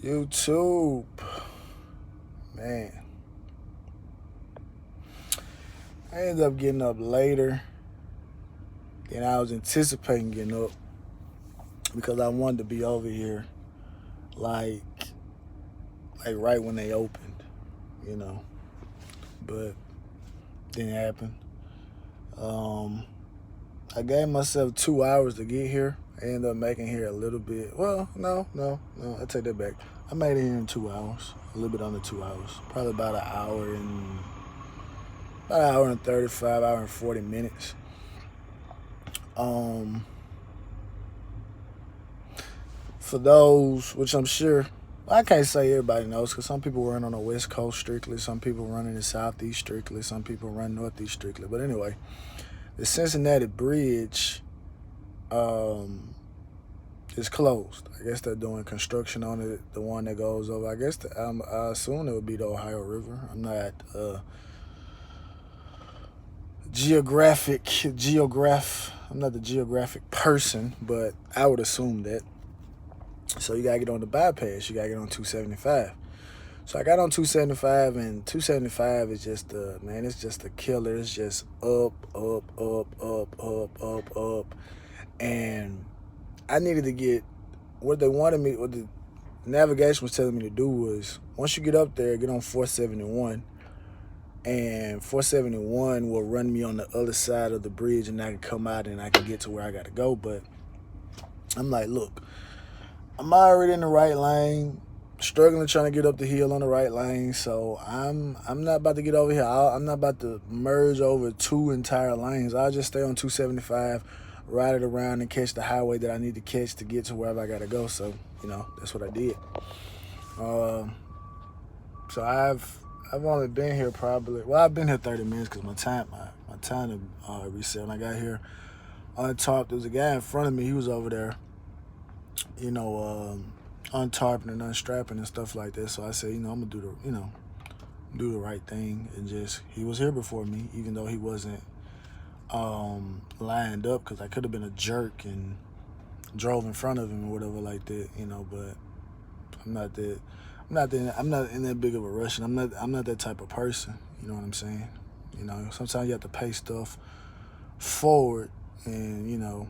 YouTube, man, I ended up getting up later than I was anticipating getting up because I wanted to be over here like right when they opened, you know, but didn't happen. Um, I gave myself 2 hours to get here. I ended up making here a little bit. Well, no. I take that back. I made it here in 2 hours, a little bit under 2 hours, probably about an hour and 35, hour and 40 minutes. Um, for those, which I'm sure, I can't say everybody knows because some people run on the West Coast strictly, some people run in the Southeast strictly, some people run Northeast strictly. But anyway, the Cincinnati Bridge is closed. I guess they're doing construction on it, the one that goes over. I guess I assume it would be the Ohio River. I'm not I'm not the geographic person, but I would assume that. So you gotta get on the bypass. You gotta get on 275. So I got on 275, and 275 is just it's just a killer. It's just up, up, and I needed to get what the navigation was telling me to do was once you get up there, get on 471. And 471 will run me on the other side of the bridge, and I can come out and I can get to where I got to go. But I'm like, look, I'm already in the right lane, struggling trying to get up the hill on the right lane. So I'm not about to get over here. I'm not about to merge over two entire lanes. I'll just stay on 275, ride it around, and catch the highway that I need to catch to get to wherever I got to go. So, that's what I did. So I've only been here I've been here 30 minutes because my time reset. When I got here untarped, there was a guy in front of me. He was over there, untarping and unstrapping and stuff like that. So I said, I'm gonna do the right thing, and he was here before me, even though he wasn't lined up, because I could have been a jerk and drove in front of him or whatever like that, but I'm not in that big of a rush, and I'm not that type of person. You know what I'm saying? Sometimes you have to pay stuff forward, and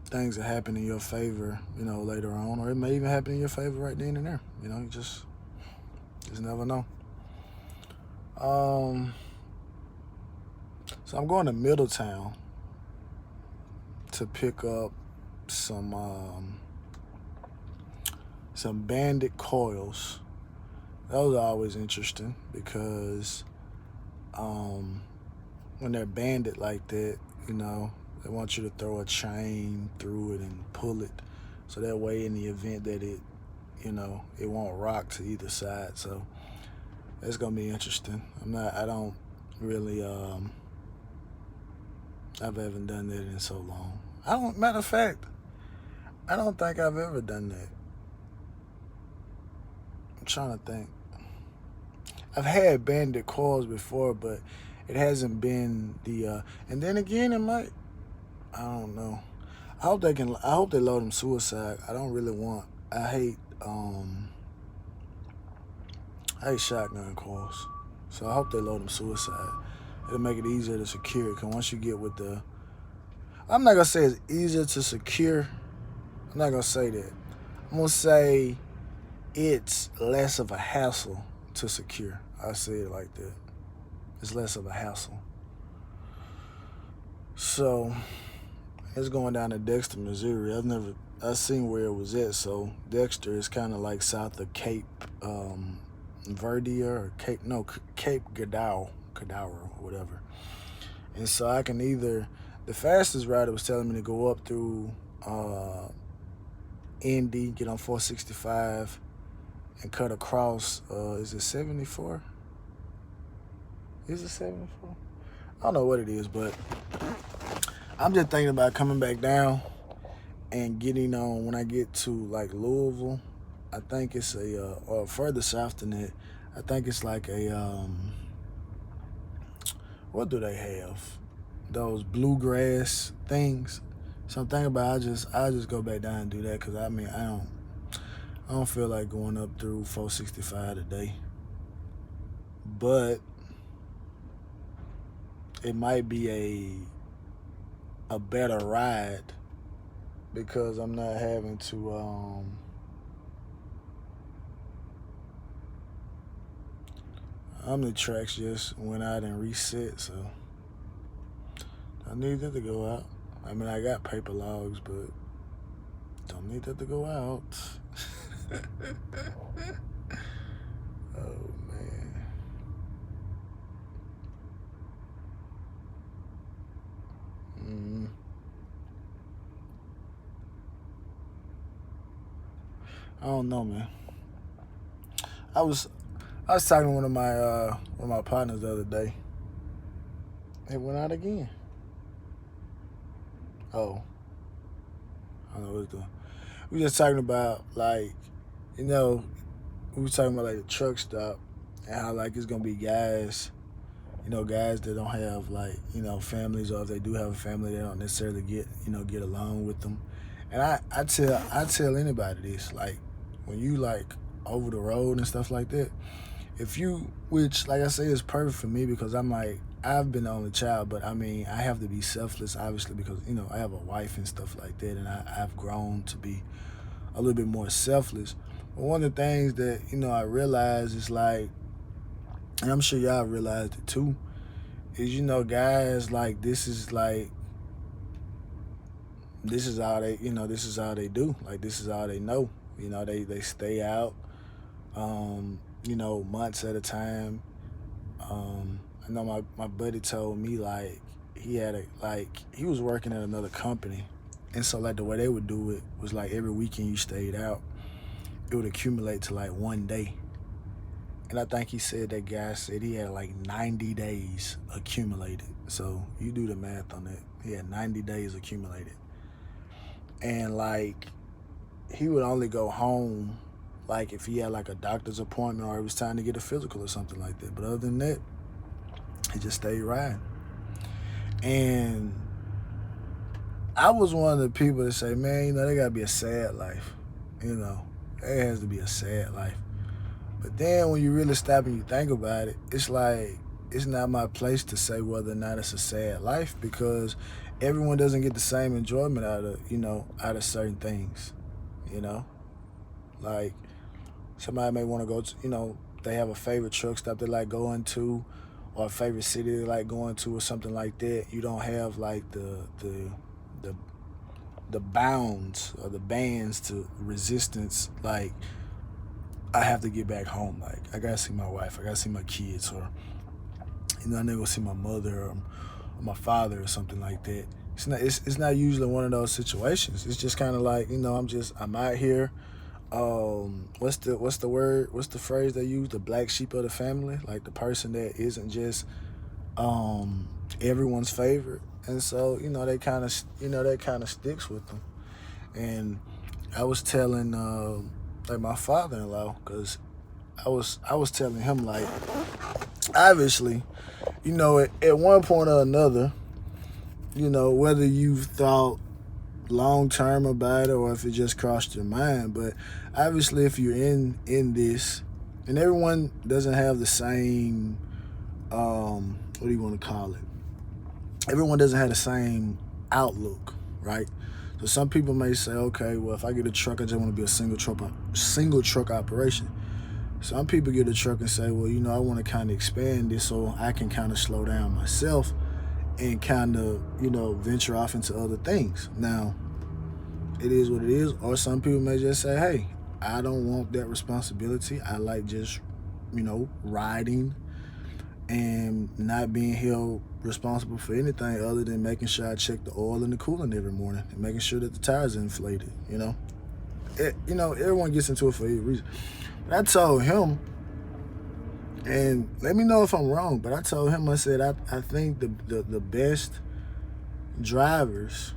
things that happen in your favor, later on, or it may even happen in your favor right then and there. You just never know. So I'm going to Middletown to pick up some banded coils. Those are always interesting because when they're banded like that, they want you to throw a chain through it and pull it, so that way in the event that it won't rock to either side. So that's gonna be interesting. I don't really I haven't done that in so long. Matter of fact, I don't think I've ever done that. I'm trying to think. I've had banded coils before, but it hasn't been the and then again it might, I don't know. I hope they load them suicide. I don't really want, I hate shotgun coils. So I hope they load them suicide. It'll make it easier to secure, because once you get with I'm not gonna say it's easier to secure. I'm not gonna say that. I'm gonna say it's less of a hassle to secure. I say it like that. It's less of a hassle. So it's going down to Dexter, Missouri. I've seen where it was at. So Dexter is kind of like south of Cape Verde, or Cape Cadaver, or whatever. And so I can either, the fastest route was telling me to go up through Indy, get on 465, and cut across, is it 74? Is it 74? I don't know what it is, but I'm just thinking about coming back down and getting on when I get to like Louisville. I think it's or further south than that. I think it's like what do they have? Those bluegrass things. So I'm thinking about I just go back down and do that, because I I don't feel like going up through 465 today. But it might be a better ride because I'm not having to the tracks just went out and reset, so I need that to go out. I mean, I got paper logs, but don't need that to go out. Oh man. I don't know, man. I was talking to one of my partners the other day. It went out again. Oh, I don't know what it's doing. We just talking about like, you know, we were talking about like the truck stop and how like it's gonna be guys, guys that don't have like, families, or if they do have a family, they don't necessarily get along with them. And I tell anybody this, like when you like over the road and stuff like that, which like I say is perfect for me because I'm like, I've been the only child, but I mean, I have to be selfless, obviously, because, I have a wife and stuff like that, and I've grown to be a little bit more selfless. But one of the things that, I realized is like, and I'm sure y'all realized it too, is, guys, like, this is all they do. Like, this is all they know. They stay out, months at a time. I know my buddy told me like he was working at another company, and so like the way they would do it was like every weekend you stayed out, it would accumulate to like one day. And I think he said that guy said he had like 90 days accumulated. So you do the math on that. He had 90 days accumulated. And like he would only go home like if he had like a doctor's appointment or it was time to get a physical or something like that. But other than that, he just stayed riding. And I was one of the people that say, man, they gotta be a sad life. It has to be a sad life. But then when you really stop and you think about it, it's like, it's not my place to say whether or not it's a sad life because everyone doesn't get the same enjoyment out of certain things. Like somebody may want to go to, they have a favorite truck stop they like going to, or a favorite city they like going to, or something like that. You don't have like the bounds or the bands to resistance. Like, I have to get back home. Like, I gotta see my wife, I gotta see my kids, or I need to go see my mother or my father or something like that. It's not usually one of those situations. It's just kind of like, I'm out here. What's the word? What's the phrase they use? The black sheep of the family, like the person that isn't just everyone's favorite, and so that kind of sticks with them. And I was telling like my father-in-law, because I was telling him like, obviously, at one point or another, whether you've thought long term about it or if it just crossed your mind, but obviously if you're in this, and everyone doesn't have the same what do you want to call it, everyone doesn't have the same outlook, right? So some people may say, okay, well, if I get a truck, I just want to be a single truck operation. Some people get a truck and say, well, I want to kind of expand this so I can kind of slow down myself and kind of, venture off into other things. Now, it is what it is. Or some people may just say, hey, I don't want that responsibility. I like just, riding and not being held responsible for anything other than making sure I check the oil and the coolant every morning and making sure that the tires are inflated, everyone gets into it for a reason. But I told him, and let me know if I'm wrong, but I told him, I said, I think the best drivers,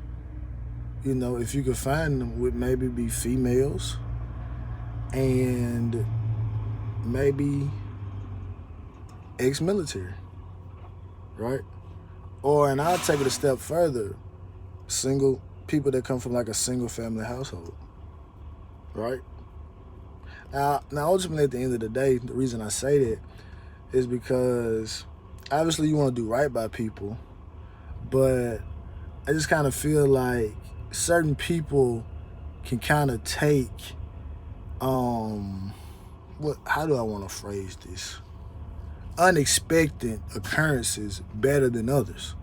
if you could find them, would maybe be females and maybe ex-military, right? And I'll take it a step further, single people that come from like a single family household, right? Now, ultimately, at the end of the day, the reason I say that is because obviously you want to do right by people, but I just kind of feel like certain people can kind of take what? How do I want to phrase this? Unexpected occurrences better than others,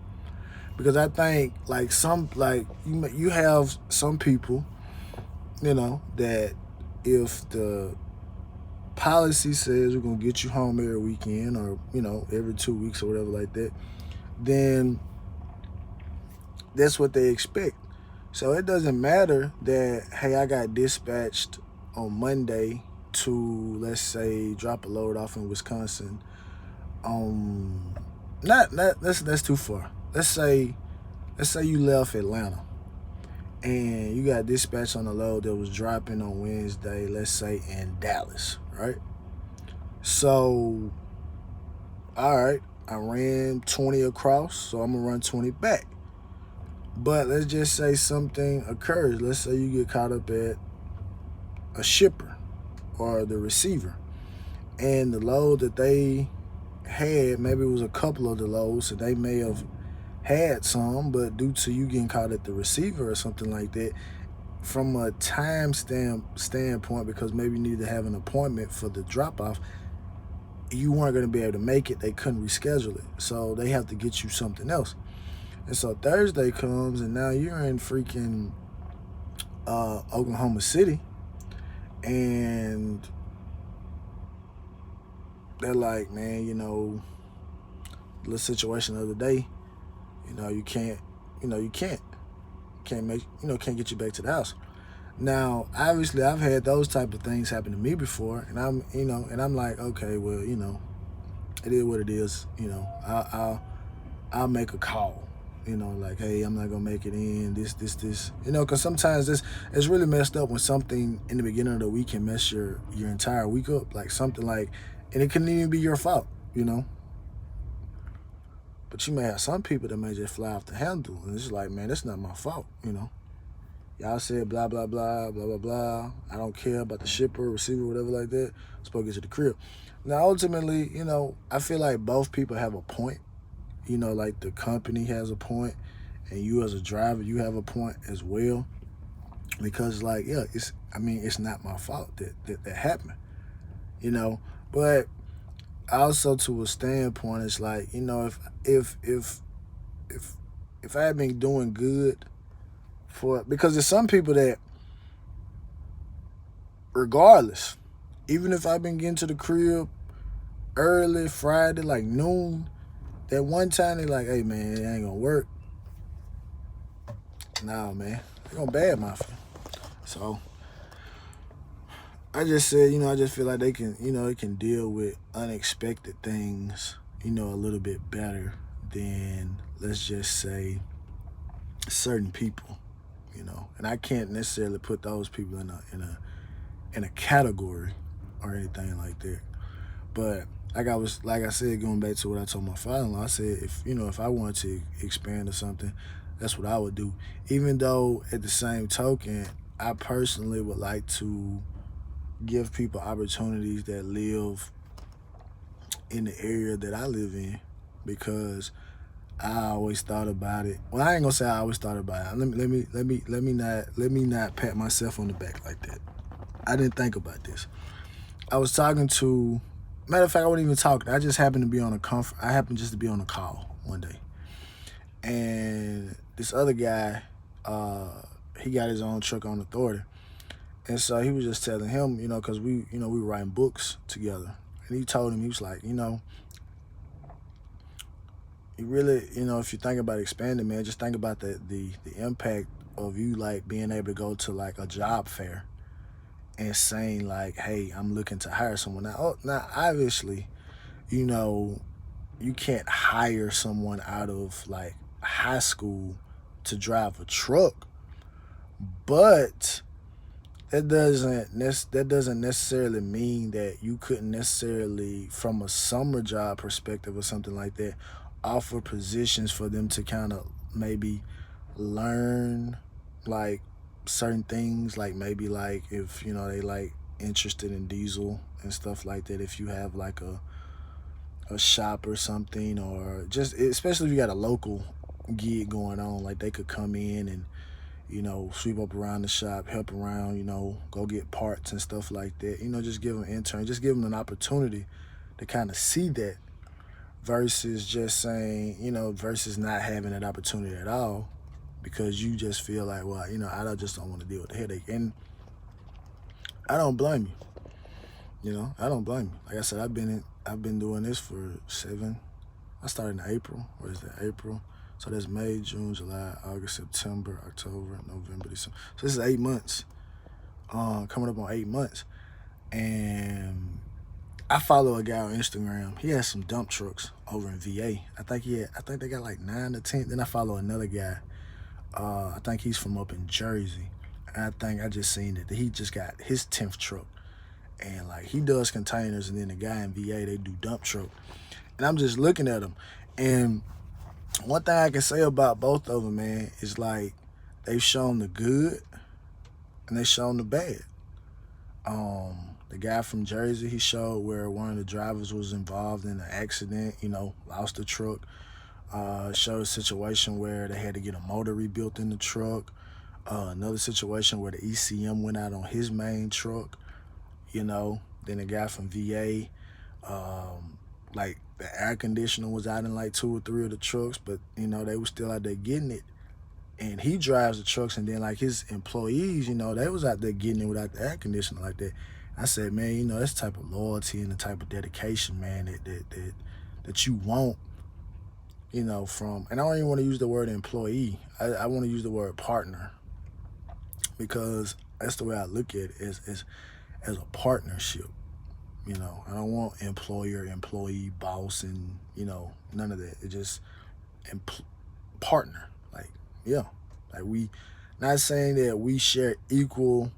because I think like you have some people, that if the policy says we're gonna get you home every weekend or every 2 weeks or whatever like that, then that's what they expect. So it doesn't matter that, hey, I got dispatched on Monday to, let's say, drop a load off in Wisconsin. Not that's too far. Let's say you left Atlanta and you got dispatched on a load that was dropping on Wednesday, let's say in Dallas, right? So, all right, I ran 20 across, so I'm gonna run 20 back. But let's just say something occurs. Let's say you get caught up at a shipper or the receiver, and the load that they had, maybe it was a couple of the loads, so they may have had some, but due to you getting caught at the receiver or something like that, from a time standpoint, because maybe you need to have an appointment for the drop off, you weren't going to be able to make it. They couldn't reschedule it, so they have to get you something else. And so Thursday comes, and now you're in freaking Oklahoma City, and they're like, man, the situation the other day, can't get you back to the house. Now, obviously, I've had those type of things happen to me before, and I'm like, okay, well, it is what it is. I'll make a call. Like, hey, I'm not gonna make it in. This. Because sometimes it's really messed up when something in the beginning of the week can mess your entire week up. Like something like, and it couldn't even be your fault. But you may have some people that may just fly off the handle, and it's like, man, that's not my fault. Y'all said blah blah blah blah blah blah. I don't care about the shipper, receiver, whatever like that. I'm supposed to get to the crib. Now, ultimately, I feel like both people have a point. Like the company has a point, and you as a driver, you have a point as well. Because, like, yeah, it's not my fault that happened. But also to a standpoint, it's like, if I had been doing good because there's some people that, regardless, even if I've been getting to the crib early Friday, like noon, that one time they like, hey man, it ain't gonna work. Nah, man, they're gonna bad mouth you. So I just said, I just feel like they can deal with unexpected things, a little bit better than, let's just say, certain people, and I can't necessarily put those people in a category or anything like that. But like I said, going back to what I told my father-in-law, I said, if I wanted to expand or something, that's what I would do. Even though at the same token, I personally would like to give people opportunities that live in the area that I live in, because I always thought about it. Well, I ain't gonna say I always thought about it. Let me not pat myself on the back like that. I didn't think about this. I was talking to, matter of fact, I wasn't even talking. I just happened to be on I happened just to be on a call one day, and this other guy, he got his own truck on authority, and so he was just telling him, because we were writing books together, and he told him, he was like, you really, if you think about expanding, man, just think about the impact of you, like, being able to go to like a job fair and saying like, hey, I'm looking to hire someone. Now obviously, you can't hire someone out of like high school to drive a truck, but that doesn't necessarily mean that you couldn't necessarily, from a summer job perspective or something like that, offer positions for them to kind of maybe learn like certain things, like maybe like if they like interested in diesel and stuff like that, if you have like a shop or something, or just especially if you got a local gig going on, like they could come in and sweep up around the shop, help around, go get parts and stuff like that. Just give them an intern, just give them an opportunity to kind of see that, versus just saying, versus not having that opportunity at all because you just feel like, well, I just don't want to deal with the headache. And I don't blame you. I don't blame you. Like I said, I've been doing this for I started in April. What is that? April. So that's May, June, July, August, September, October, November, December. So this is 8 months. Coming up on 8 months. And I follow a guy on Instagram. He has some dump trucks over in VA. I think they got like 9 or 10. Then I follow another guy. I think he's from up in Jersey. And I think I just seen that he just got his 10th truck. And like he does containers, and then the guy in VA, they do dump truck. And I'm just looking at them. And one thing I can say about both of them, man, is like they've shown the good and they've shown the bad. The guy from Jersey, he showed where one of the drivers was involved in an accident, lost the truck. Showed a situation where they had to get a motor rebuilt in the truck. Another situation where the ECM went out on his main truck. Then the guy from VA, like the air conditioner was out in like 2 or 3 of the trucks, but they were still out there getting it. And he drives the trucks, and then like his employees, they was out there getting it without the air conditioner like that. I said, man, that's the type of loyalty and the type of dedication, man, that you want, from, and I don't even want to use the word employee. I want to use the word partner, because that's the way I look at it, as a partnership. I don't want employer, employee, boss, and none of that. It just partner. Like we, not saying that we share equal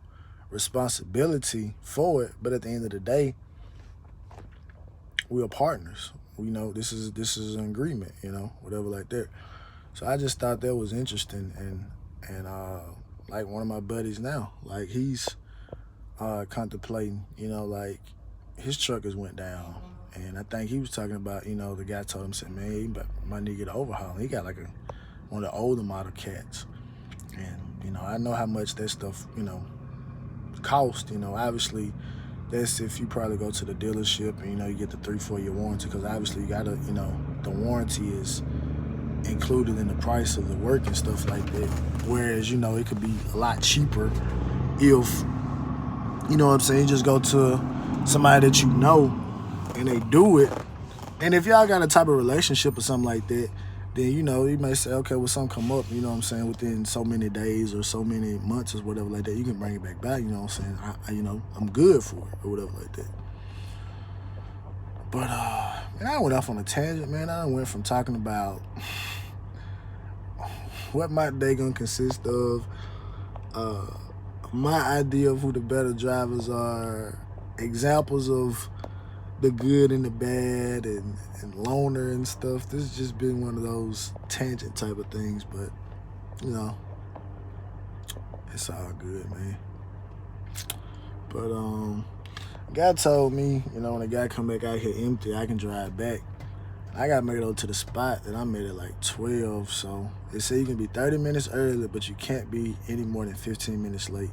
responsibility for it, but at the end of the day, we are partners. This is an agreement. Whatever like that. So I just thought that was interesting, and like one of my buddies now, like he's contemplating, like his truck has went down, and I think he was talking about, the guy told him, said, man, he might need to get an overhaul. And he got like one of the older model cats, and I know how much that stuff cost. Obviously that's if you probably go to the dealership and you get the 3-4 year warranty, because obviously you gotta, the warranty is included in the price of the work and stuff like that, whereas it could be a lot cheaper if what I'm saying, you just go to somebody that and they do it. And if y'all got a type of relationship or something like that, then you may say, okay, well, something come up, what I'm saying, within so many days or so many months or whatever like that, you can bring it back, what I'm saying, I'm good for it or whatever like that. But man, I went off on a tangent, man. I went from talking about what my day gonna consist of, my idea of who the better drivers are, examples of the good and the bad, and loner and stuff. This has just been one of those tangent type of things, but it's all good, man. But God told me, when a guy come back out here empty, I can drive back. I got made over to the spot, and I made it like 12. So they say you can be 30 minutes early, but you can't be any more than 15 minutes late.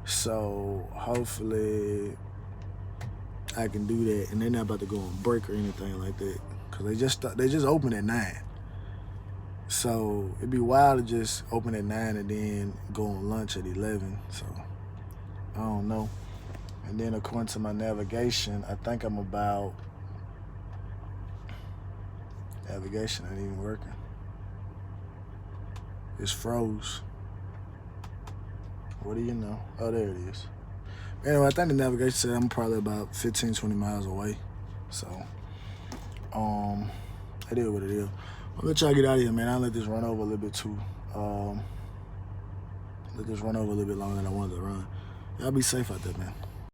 So hopefully I can do that, and they're not about to go on break or anything like that, because they just open at 9. So it'd be wild to just open at 9 and then go on lunch at 11. So I don't know. And then according to my navigation, I think I'm about, navigation ain't even working. It's froze. What do you know? Oh, there it is. Anyway, I think the navigation said I'm probably about 15, 20 miles away. So, it is what it is. I'm gonna try to get out of here, man. I'll let this run over a little bit too. Let this run over a little bit longer than I wanted to run. Y'all be safe out there, man.